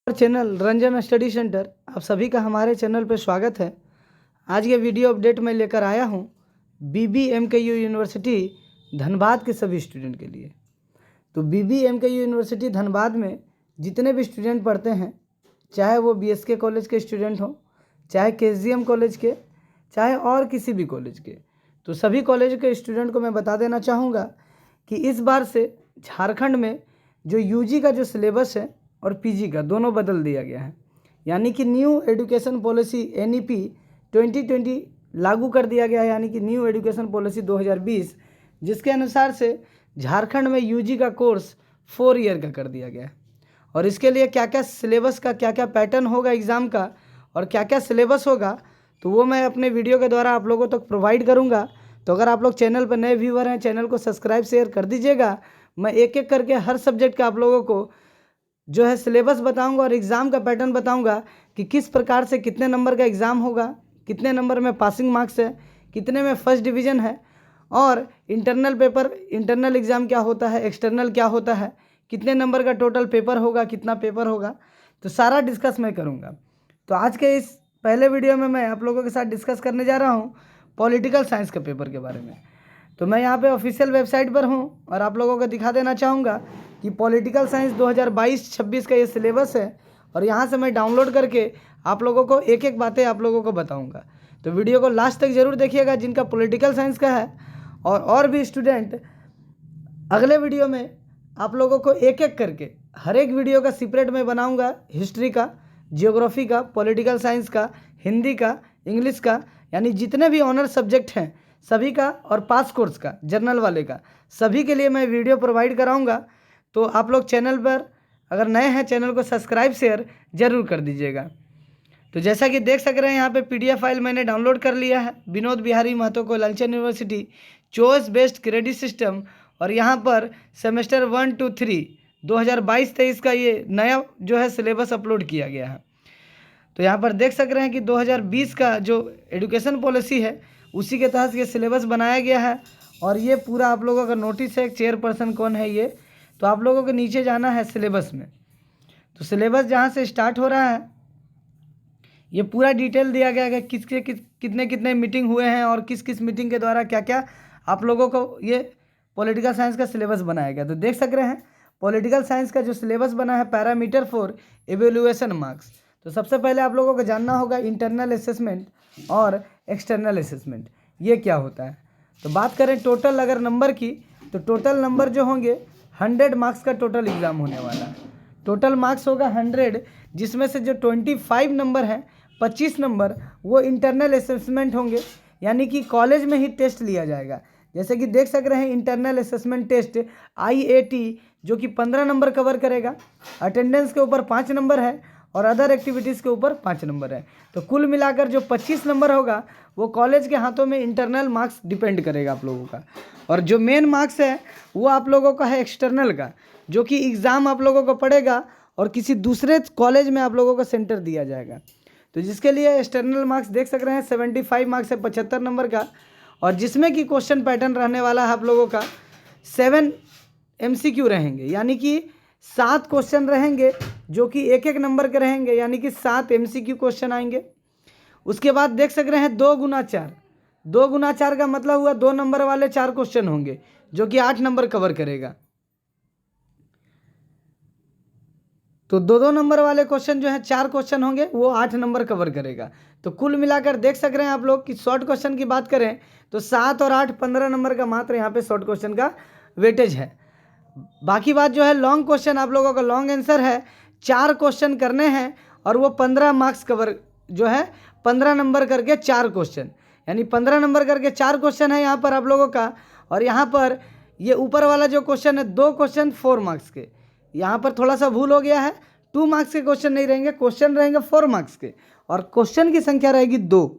Channel Ranjan study centre, आप सभी का हमारे चैनल पर स्वागत है। आज ये वीडियो अपडेट मैं लेकर आया हूँ BBMKU यूनिवर्सिटी धनबाद के सभी स्टूडेंट के लिए। तो BBMKU यूनिवर्सिटी धनबाद में जितने भी स्टूडेंट पढ़ते हैं, चाहे वो BSK कॉलेज के स्टूडेंट हों, चाहे KGM कॉलेज के, चाहे और किसी भी कॉलेज के, तो सभी कॉलेज के स्टूडेंट को मैं बता देना चाहूँगा कि इस बार से झारखंड में जो UG का जो सिलेबस है और PG का दोनों बदल दिया गया है। यानी कि न्यू एजुकेशन पॉलिसी NEP 2020 लागू कर दिया गया है, यानी कि न्यू एजुकेशन पॉलिसी 2020, जिसके अनुसार से झारखंड में UG का कोर्स 4 ईयर का कर दिया गया है। और इसके लिए क्या क्या सिलेबस का, क्या क्या पैटर्न होगा एग्ज़ाम का और क्या क्या सिलेबस होगा, तो वो मैं अपने वीडियो के द्वारा आप लोगों तक प्रोवाइड करूँगा। तो अगर आप लोग चैनल पर नए व्यूअर हैं, चैनल को सब्सक्राइब शेयर कर दीजिएगा। मैं एक एक करके हर सब्जेक्ट का आप लोगों को जो है सिलेबस बताऊंगा और एग्ज़ाम का पैटर्न बताऊंगा कि किस प्रकार से कितने नंबर का एग्ज़ाम होगा, कितने नंबर में पासिंग मार्क्स है, कितने में फर्स्ट डिवीज़न है, और इंटरनल पेपर, इंटरनल एग्ज़ाम क्या होता है, एक्सटर्नल क्या होता है, कितने नंबर का टोटल पेपर होगा, कितना पेपर होगा, तो सारा डिस्कस मैं करूँगा। तो आज के इस पहले वीडियो में मैं आप लोगों के साथ डिस्कस करने जा रहा हूँ पॉलिटिकल साइंस के पेपर के बारे में। तो मैं यहाँ पे ऑफिशियल वेबसाइट पर हूँ और आप लोगों को दिखा देना चाहूँगा कि पॉलिटिकल साइंस 2022-26 का ये सिलेबस है, और यहाँ से मैं डाउनलोड करके आप लोगों को एक एक बातें आप लोगों को बताऊँगा। तो वीडियो को लास्ट तक ज़रूर देखिएगा जिनका पॉलिटिकल साइंस का है, और भी स्टूडेंट अगले वीडियो में आप लोगों को एक एक करके हर एक वीडियो का सेपरेट मैं बनाऊँगा। हिस्ट्री का, जियोग्राफी का, पॉलिटिकल साइंस का, हिंदी का, इंग्लिश का, यानी जितने भी ऑनर सब्जेक्ट हैं सभी का, और पास कोर्स का, जर्नल वाले का, सभी के लिए मैं वीडियो प्रोवाइड कराऊंगा। तो आप लोग चैनल पर अगर नए हैं, चैनल को सब्सक्राइब शेयर ज़रूर कर दीजिएगा। तो जैसा कि देख सक रहे हैं यहाँ पे PDF फाइल मैंने डाउनलोड कर लिया है। Vinod Bihari Mahto Koyalanchal university choice based credit system, और यहाँ पर सेमेस्टर 1 to 3 2022-23 का ये नया जो है सिलेबस अपलोड किया गया है। तो यहाँ पर देख सक रहे हैं कि 2020 का जो एजुकेशन पॉलिसी है उसी के तहत ये सिलेबस बनाया गया है। और ये पूरा आप लोगों का नोटिस है, चेयरपर्सन कौन है ये, तो आप लोगों को नीचे जाना है सिलेबस में। तो सिलेबस जहाँ से स्टार्ट हो रहा है ये पूरा डिटेल दिया गया है, किसके कितने कितने मीटिंग हुए हैं और किस किस मीटिंग के द्वारा क्या क्या आप लोगों को ये पॉलिटिकल साइंस का सिलेबस बनाया गया। तो देख सक रहे हैं पॉलिटिकल साइंस का जो सिलेबस बना है, पैरामीटर फॉर एवेल्युएशन मार्क्स। तो सबसे पहले आप लोगों को जानना होगा इंटरनल असेसमेंट और एक्सटर्नल असेसमेंट ये क्या होता है। तो बात करें टोटल अगर नंबर की, तो टोटल नंबर जो होंगे 100 मार्क्स का टोटल एग्ज़ाम होने वाला है। टोटल मार्क्स होगा 100, जिसमें से जो 25 नंबर हैं, 25 नंबर वो इंटरनल असेसमेंट होंगे, यानी कि कॉलेज में ही टेस्ट लिया जाएगा। जैसे कि देख सक रहे हैं इंटरनल असेसमेंट टेस्ट IAT जो कि 15 नंबर कवर करेगा, अटेंडेंस के ऊपर 5 नंबर है और अदर एक्टिविटीज़ के ऊपर 5 नंबर है। तो कुल मिलाकर जो 25 नंबर होगा वो कॉलेज के हाथों में इंटरनल मार्क्स डिपेंड करेगा आप लोगों का। और जो मेन मार्क्स है वो आप लोगों का है एक्सटर्नल का, जो कि एग्ज़ाम आप लोगों को पड़ेगा और किसी दूसरे कॉलेज में आप लोगों को सेंटर दिया जाएगा। तो जिसके लिए एक्सटर्नल मार्क्स देख सक रहे हैं 75 मार्क्स है 75 नंबर का, और जिसमें कि क्वेश्चन पैटर्न रहने वाला है आप लोगों का 7 MCQ रहेंगे, यानी कि 7 क्वेश्चन रहेंगे जो कि एक एक नंबर के रहेंगे, यानी कि 7 MCQ क्वेश्चन आएंगे। उसके बाद देख सक रहे हैं 2 गुना 4, 2 गुना 4 का मतलब हुआ 2 नंबर वाले 4 क्वेश्चन होंगे जो कि 8 नंबर कवर करेगा। तो 2 नंबर वाले क्वेश्चन जो है 4 क्वेश्चन होंगे वो 8 नंबर कवर करेगा। तो कुल मिलाकर देख सक रहे हैं आप लोग कि शॉर्ट क्वेश्चन की बात करें तो 7 और 8 15 नंबर का मात्र यहाँ पे शॉर्ट क्वेश्चन का वेटेज है। बाकी बात जो है लॉन्ग क्वेश्चन, आप लोगों का लॉन्ग आंसर है 4 क्वेश्चन करने हैं और वो 15 मार्क्स कवर जो है 15 नंबर करके 4 क्वेश्चन, यानी 15 नंबर करके 4 क्वेश्चन है यहाँ पर आप लोगों का। और यहाँ पर ये ऊपर वाला जो क्वेश्चन है 2 क्वेश्चन 4 मार्क्स के, यहाँ पर थोड़ा सा भूल हो गया है, 2 मार्क्स के क्वेश्चन नहीं रहेंगे, क्वेश्चन रहेंगे 4 मार्क्स के, और क्वेश्चन की संख्या रहेगी 2,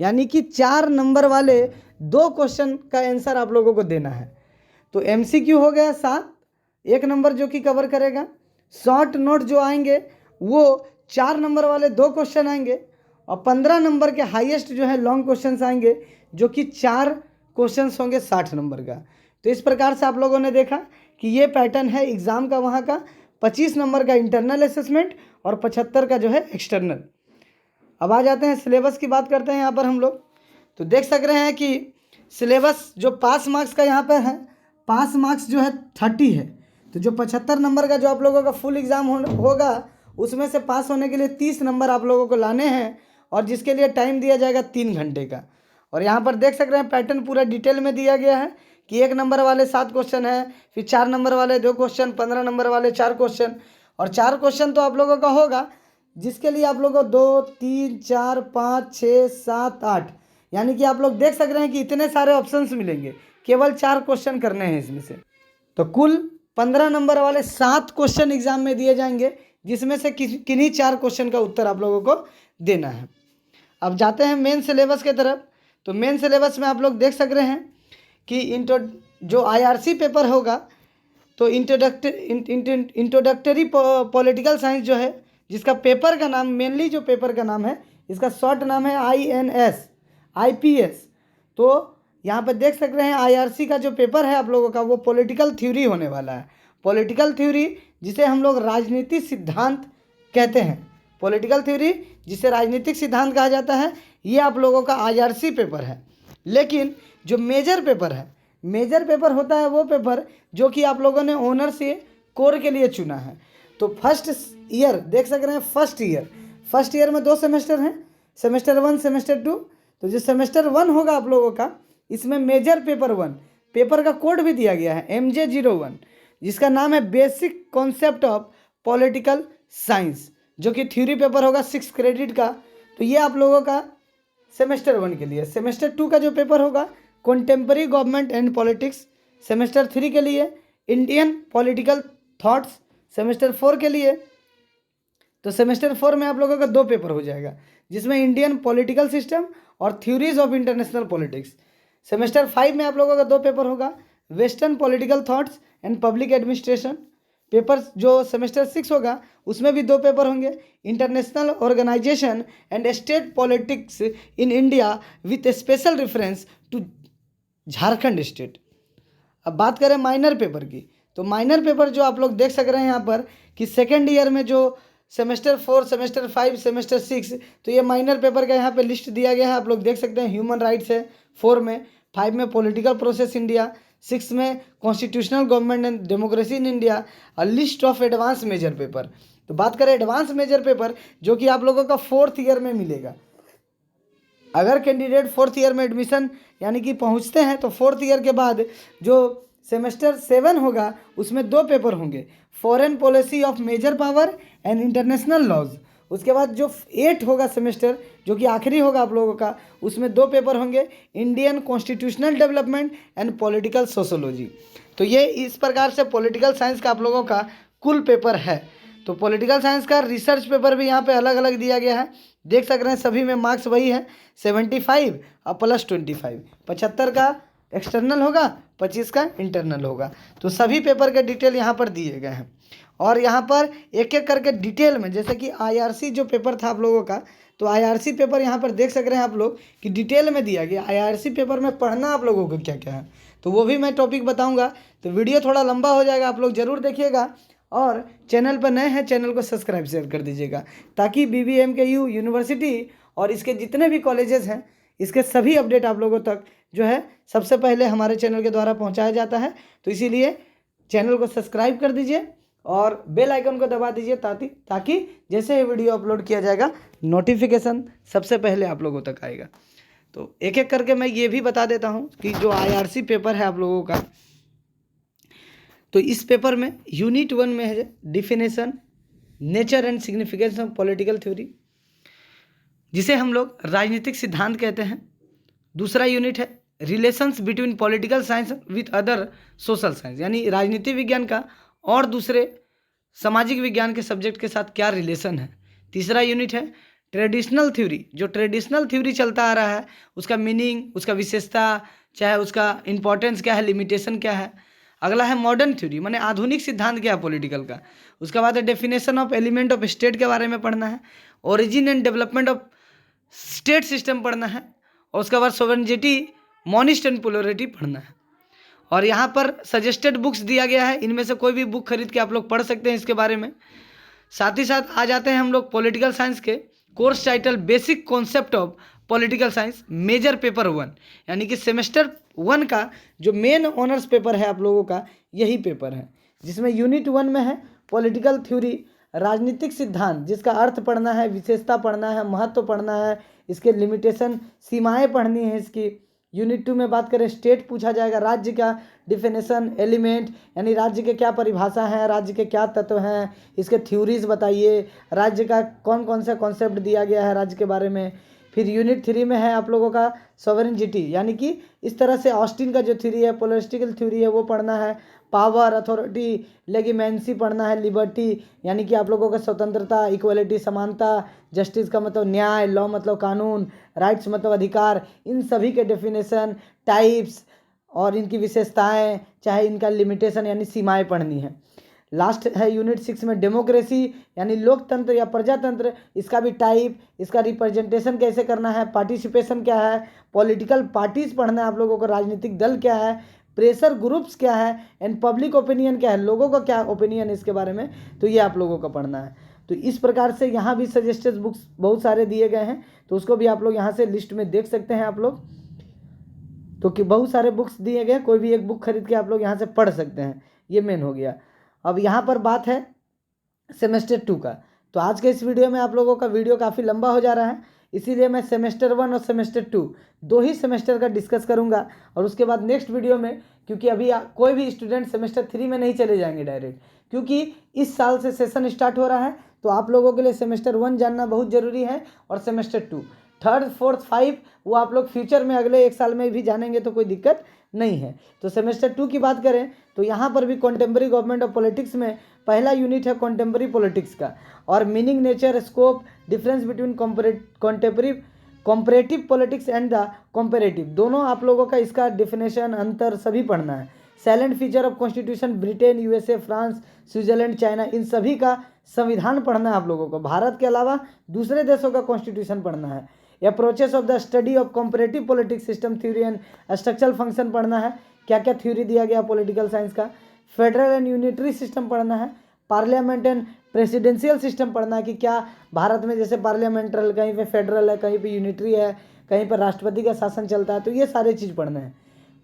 यानी कि 4 नंबर वाले 2 क्वेश्चन का आंसर आप लोगों को देना है। तो MCQ हो गया 7, 1 नंबर जो कि कवर करेगा। शॉर्ट नोट जो आएंगे वो 4 नंबर वाले 2 क्वेश्चन आएंगे, और 15 नंबर के हाईएस्ट जो है लॉन्ग क्वेश्चंस आएंगे जो कि 4 क्वेश्चंस होंगे 60 नंबर का। तो इस प्रकार से आप लोगों ने देखा कि ये पैटर्न है एग्ज़ाम का वहाँ का। 25 नंबर का इंटरनल असेसमेंट और 75 का जो है एक्सटर्नल। अब आ जाते हैं सिलेबस की बात करते हैं यहाँ पर हम लोग। तो देख सक रहे हैं कि सिलेबस जो पास मार्क्स का यहाँ पर है, पास मार्क्स जो है 30 है। तो जो 75 नंबर का जो आप लोगों का फुल एग्ज़ाम होगा उसमें से पास होने के लिए 30 नंबर आप लोगों को लाने हैं, और जिसके लिए टाइम दिया जाएगा 3 घंटे का। और यहाँ पर देख सक रहे हैं पैटर्न पूरा डिटेल में दिया गया है कि 1 नंबर वाले 7 क्वेश्चन है, फिर 4 नंबर वाले 2 क्वेश्चन, 15 नंबर वाले 4 क्वेश्चन, और 4 क्वेश्चन तो आप लोगों का होगा जिसके लिए आप लोगों को 2, 3, 4, 5, 6, 7, 8 यानी कि आप लोग देख सक रहे हैं कि इतने सारे ऑप्शंस मिलेंगे, केवल 4 क्वेश्चन करने हैं इसमें से। तो कुल 15 नंबर वाले 7 क्वेश्चन एग्जाम में दिए जाएंगे, जिसमें से किन्हीं 4 क्वेश्चन का उत्तर आप लोगों को देना है। अब जाते हैं मेन सिलेबस के तरफ। तो मेन सिलेबस में आप लोग देख सक रहे हैं कि जो IRC पेपर होगा, तो इंट्रोडक्टरी पॉलिटिकल साइंस जो है, जिसका पेपर का नाम, मेनली जो पेपर का नाम है, इसका शॉर्ट नाम है IPS। तो यहाँ पर देख सक रहे हैं IRC का जो पेपर है आप लोगों का, वो पॉलिटिकल थ्योरी होने वाला है। पॉलिटिकल थ्योरी जिसे हम लोग राजनीतिक सिद्धांत कहते हैं, पॉलिटिकल थ्योरी जिसे राजनीतिक सिद्धांत कहा जाता है, ये आप लोगों का IRC पेपर है। लेकिन जो मेजर पेपर है, मेजर पेपर होता है वो पेपर जो कि आप लोगों ने ऑनर से कोर के लिए चुना है। तो फर्स्ट ईयर देख सक रहे हैं, फर्स्ट ईयर में 2 सेमेस्टर हैं, सेमेस्टर 1, सेमेस्टर 2। तो जो सेमेस्टर 1 होगा आप लोगों का, इसमें मेजर पेपर 1, पेपर का कोड भी दिया गया है MJ01, जिसका नाम है basic concept of political science, जो कि थ्योरी पेपर होगा 6 क्रेडिट का। तो ये आप लोगों का सेमेस्टर 1 के लिए। सेमेस्टर 2 का जो पेपर होगा contemporary government and politics, semester 3 के लिए इंडियन पॉलिटिकल थॉट्स, सेमेस्टर 4 के लिए। तो सेमेस्टर 4 में आप लोगों का 2 पेपर हो जाएगा, जिसमें इंडियन पॉलिटिकल सिस्टम और theories of international politics. Semester 5 में आप लोगों का 2 पेपर होगा, western political thoughts and public administration. Paper जो सेमेस्टर 6 होगा उसमें भी 2 पेपर होंगे, international organisation and state politics in India with special reference to Jharkhand state. अब बात करें माइनर पेपर की, तो माइनर पेपर जो आप लोग देख सक रहे हैं यहाँ पर कि सेकेंड ईयर में जो सेमेस्टर 4, सेमेस्टर 5, सेमेस्टर 6, तो ये माइनर पेपर का यहाँ पे लिस्ट दिया गया है, आप लोग देख सकते हैं। ह्यूमन राइट्स है 4 में, 5 में पॉलिटिकल प्रोसेस इंडिया, 6 में constitutional government and democracy in India, a list of advance major paper. तो बात करें एडवांस मेजर पेपर, जो कि आप लोगों का 4th ईयर में मिलेगा। अगर कैंडिडेट 4th ईयर में एडमिशन यानी कि पहुंचते हैं, तो 4th ईयर के बाद जो सेमेस्टर 7 होगा उसमें 2 पेपर होंगे, foreign policy of major power and international laws. उसके बाद जो 8 होगा सेमेस्टर, जो कि आखिरी होगा आप लोगों का, उसमें 2 पेपर होंगे, Indian constitutional development and political sociology. तो ये इस प्रकार से पॉलिटिकल साइंस का आप लोगों का कुल पेपर है। तो पॉलिटिकल साइंस का रिसर्च पेपर भी यहाँ पे अलग अलग दिया गया है, देख सक रहे हैं। सभी में मार्क्स वही है 75 और प्लस 25, 75 का एक्सटर्नल होगा, 25 का इंटरनल होगा। तो सभी पेपर के डिटेल यहाँ पर दिए गए हैं, और यहाँ पर एक एक करके डिटेल में, जैसे कि IRC जो पेपर था आप लोगों का, तो IRC पेपर यहाँ पर देख सक रहे हैं आप लोग कि डिटेल में दिया गया। IRC पेपर में पढ़ना आप लोगों को क्या क्या है, तो वो भी मैं टॉपिक बताऊँगा। तो वीडियो थोड़ा लंबा हो जाएगा, आप लोग ज़रूर देखिएगा, और चैनल पर नए हैं चैनल को सब्सक्राइब शेयर कर दीजिएगा, ताकि BBMKU यूनिवर्सिटी और इसके जितने भी कॉलेजेस हैं, इसके सभी अपडेट आप लोगों तक जो है सबसे पहले हमारे चैनल के द्वारा पहुंचाया जाता है। तो इसीलिए चैनल को सब्सक्राइब कर दीजिए और बेल आइकन को दबा दीजिए, ताकि जैसे ये वीडियो अपलोड किया जाएगा नोटिफिकेशन सबसे पहले आप लोगों तक आएगा। तो एक एक करके मैं ये भी बता देता हूँ कि जो IRC पेपर है आप लोगों का, तो इस पेपर में यूनिट 1 में है definition, nature and significance of political theory, जिसे हम लोग राजनीतिक सिद्धांत कहते हैं। दूसरा यूनिट है relations between political science with other social science, यानी राजनीति विज्ञान का और दूसरे सामाजिक विज्ञान के सब्जेक्ट के साथ क्या रिलेशन है। तीसरा यूनिट है ट्रेडिशनल थ्योरी, जो ट्रेडिशनल थ्योरी चलता आ रहा है, उसका मीनिंग, उसका विशेषता, चाहे उसका इंपॉर्टेंस क्या है, लिमिटेशन क्या है। अगला है मॉडर्न थ्योरी, माने आधुनिक सिद्धांत क्या है पॉलिटिकल का। उसके बाद है definition of element of state के बारे में पढ़ना है, origin and development of state system पढ़ना है, और उसके बाद सोवरेनिटी, मॉनिस्ट एंड पोलरिटी पढ़ना है। और यहाँ पर सजेस्टेड बुक्स दिया गया है, इनमें से कोई भी बुक खरीद के आप लोग पढ़ सकते हैं इसके बारे में। साथ ही साथ आ जाते हैं हम लोग पॉलिटिकल साइंस के course title basic concept of political science major paper 1, यानी कि सेमेस्टर 1 का जो मेन ऑनर्स पेपर है आप लोगों का यही पेपर है, जिसमें यूनिट 1 में है पॉलिटिकल थ्योरी, राजनीतिक सिद्धांत, जिसका अर्थ पढ़ना है, विशेषता पढ़ना है, महत्व पढ़ना है, इसके लिमिटेशन सीमाएं पढ़नी है इसकी। यूनिट 2 में बात करें स्टेट पूछा जाएगा, राज्य का डिफिनेशन, एलिमेंट यानी राज्य के क्या परिभाषा है, राज्य के क्या तत्व हैं, इसके थ्योरीज बताइए, राज्य का कौन कौन सा कॉन्सेप्ट दिया गया है राज्य के बारे में। फिर यूनिट 3 में है आप लोगों का सॉवरेनिटी, यानी कि इस तरह से ऑस्टिन का जो थ्योरी है, पॉलिटिकल थ्योरी है वो पढ़ना है। पावर, अथॉरिटी, लेगिमेंसी पढ़ना है। लिबर्टी यानी कि आप लोगों का स्वतंत्रता, इक्वलिटी समानता, जस्टिस का मतलब न्याय, लॉ मतलब कानून, राइट्स मतलब अधिकार, इन सभी के डेफिनेशन, टाइप्स और इनकी विशेषताएं, चाहे इनका लिमिटेशन यानी सीमाएं पढ़नी है। लास्ट है यूनिट 6 में डेमोक्रेसी यानी लोकतंत्र या प्रजातंत्र, इसका भी टाइप, इसका रिप्रेजेंटेशन कैसे करना है, पार्टिसिपेशन क्या है, पॉलिटिकल पार्टीज पढ़ना है आप लोगों को, राजनीतिक दल क्या है, प्रेशर ग्रुप्स क्या है, एंड पब्लिक ओपिनियन क्या है, लोगों का क्या ओपिनियन इसके बारे में, तो ये आप लोगों को पढ़ना है। तो इस प्रकार से यहाँ भी सजेस्टेड बुक्स बहुत सारे दिए गए हैं, तो उसको भी आप लोग यहाँ से लिस्ट में देख सकते हैं आप लोग। तो कि बहुत सारे बुक्स दिए गए, कोई भी एक बुक खरीद के आप लोग यहाँ से पढ़ सकते हैं। ये मेन हो गया। अब यहाँ पर बात है सेमेस्टर 2 का। तो आज के इस वीडियो में आप लोगों का वीडियो काफ़ी लंबा हो जा रहा है, इसीलिए मैं सेमेस्टर 1 और सेमेस्टर 2 दो ही सेमेस्टर का डिस्कस करूंगा। और उसके बाद नेक्स्ट वीडियो में, क्योंकि अभी कोई भी स्टूडेंट सेमेस्टर 3 में नहीं चले जाएंगे डायरेक्ट, क्योंकि इस साल से सेशन स्टार्ट हो रहा है, तो आप लोगों के लिए सेमेस्टर 1 जानना बहुत ज़रूरी है और सेमेस्टर 2, 3rd, 4th, 5 वो आप लोग फ्यूचर में अगले एक साल में भी जानेंगे तो कोई दिक्कत नहीं है। तो सेमेस्टर 2 की बात करें तो यहाँ पर भी कॉन्टेम्पररी गवर्नमेंट ऑफ पॉलिटिक्स में पहला यूनिट है कॉन्टेम्पररी पॉलिटिक्स का, और meaning, nature, scope, difference between comparative politics and the comparative, दोनों आप लोगों का इसका डिफिनेशन, अंतर सभी पढ़ना है। Salient feature of constitution, Britain, USA, France, Switzerland, China, इन सभी का संविधान पढ़ना है आप लोगों को। भारत के अलावा दूसरे देशों का कॉन्स्टिट्यूशन पढ़ना है। Approaches of the study of comparative politics system theory and structural function पढ़ना है, क्या क्या थ्योरी दिया गया पॉलिटिकल साइंस का। फेडरल एंड यूनिटरी सिस्टम पढ़ना है। पार्लियामेंट एंड प्रेसिडेंशियल सिस्टम पढ़ना है कि क्या भारत में जैसे पार्लियामेंटल, कहीं पे फेडरल है, कहीं पे यूनिटरी है, कहीं पर राष्ट्रपति का शासन चलता है, तो ये सारे चीज़ पढ़ना है।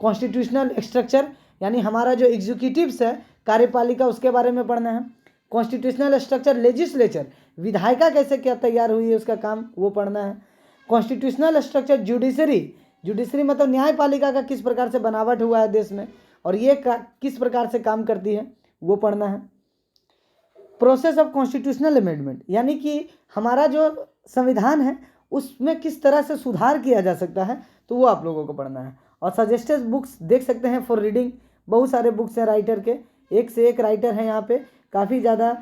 कॉन्स्टिट्यूशनल स्ट्रक्चर यानी हमारा जो एग्जीक्यूटिव्स है, कार्यपालिका, उसके बारे में पढ़ना है। कॉन्स्टिट्यूशनल स्ट्रक्चर, लेजिस्लेचर, विधायिका कैसे क्या तैयार हुई है उसका काम, वो पढ़ना है। कॉन्स्टिट्यूशनल स्ट्रक्चर, जुडिशरी मतलब न्यायपालिका का किस प्रकार से बनावट हुआ है देश में और ये किस प्रकार से काम करती है, वो पढ़ना है। प्रोसेस ऑफ कॉन्स्टिट्यूशनल अमेंडमेंट यानी कि हमारा जो संविधान है उसमें किस तरह से सुधार किया जा सकता है, तो वो आप लोगों को पढ़ना है। और सजेस्टेड बुक्स देख सकते हैं फॉर रीडिंग, बहुत सारे बुक्स हैं राइटर के, एक से एक राइटर हैं यहाँ पे, काफ़ी ज़्यादा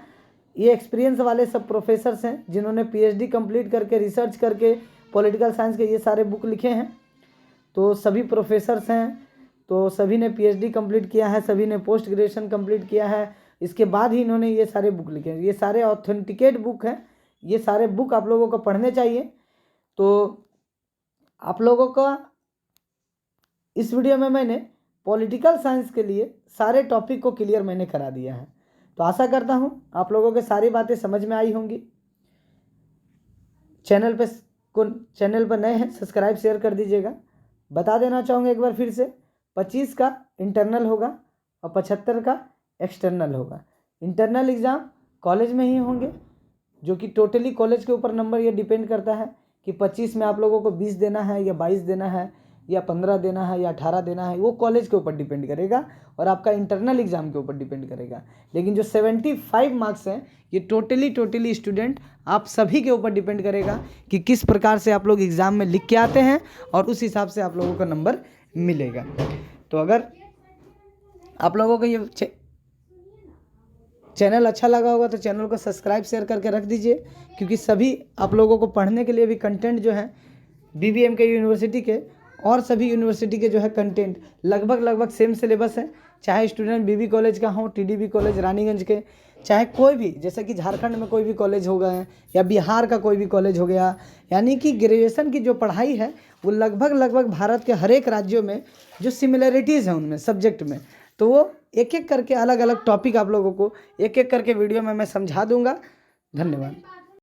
ये एक्सपीरियंस वाले सब प्रोफेसर्स हैं जिन्होंने पीएचडी कंप्लीट करके, रिसर्च करके पॉलिटिकल साइंस के ये सारे बुक लिखे हैं। तो सभी प्रोफेसर्स हैं, तो सभी ने पीएचडी कंप्लीट किया है, सभी ने पोस्ट ग्रेजुएशन कंप्लीट किया है, इसके बाद ही इन्होंने ये सारे बुक लिखे हैं। ये सारे ऑथेंटिकेट बुक हैं, ये सारे बुक आप लोगों को पढ़ने चाहिए। तो आप लोगों का इस वीडियो में मैंने पॉलिटिकल साइंस के लिए सारे टॉपिक को क्लियर मैंने करा दिया है। तो आशा करता हूँ आप लोगों को सारी बातें समझ में आई होंगी। चैनल पर नए हैं, सब्सक्राइब शेयर कर दीजिएगा। बता देना चाहूँगा एक बार फिर से, 25 का इंटरनल होगा और 75 का एक्सटर्नल होगा। इंटरनल एग्ज़ाम कॉलेज में ही होंगे, जो कि टोटली कॉलेज के ऊपर नंबर ये डिपेंड करता है कि 25 में आप लोगों को 20 देना है या 22 देना है या 15 देना है या 18 देना है, वो कॉलेज के ऊपर डिपेंड करेगा और आपका इंटरनल एग्ज़ाम के ऊपर डिपेंड करेगा। लेकिन जो 75 मार्क्स हैं ये टोटली स्टूडेंट आप सभी के ऊपर डिपेंड करेगा कि किस प्रकार से आप लोग एग्ज़ाम में लिख के आते हैं और उस हिसाब से आप लोगों को नंबर मिलेगा। तो अगर आप लोगों को ये चैनल अच्छा लगा होगा तो चैनल को सब्सक्राइब शेयर करके रख दीजिए, क्योंकि सभी आप लोगों को पढ़ने के लिए भी कंटेंट जो है BBMKU यूनिवर्सिटी के और सभी यूनिवर्सिटी के जो है कंटेंट लगभग सेम सिलेबस है। चाहे स्टूडेंट बीबी कॉलेज का हो, TDB कॉलेज रानीगंज के, चाहे कोई भी, जैसे कि झारखंड में कोई भी कॉलेज हो गए या बिहार का कोई भी कॉलेज हो गया, यानी कि ग्रेजुएशन की जो पढ़ाई है वो लगभग भारत के हर एक राज्यों में जो सिमिलरिटीज़ हैं उनमें सब्जेक्ट में, तो वो एक एक करके अलग अलग टॉपिक आप लोगों को एक एक करके वीडियो में मैं समझा दूंगा। धन्यवाद।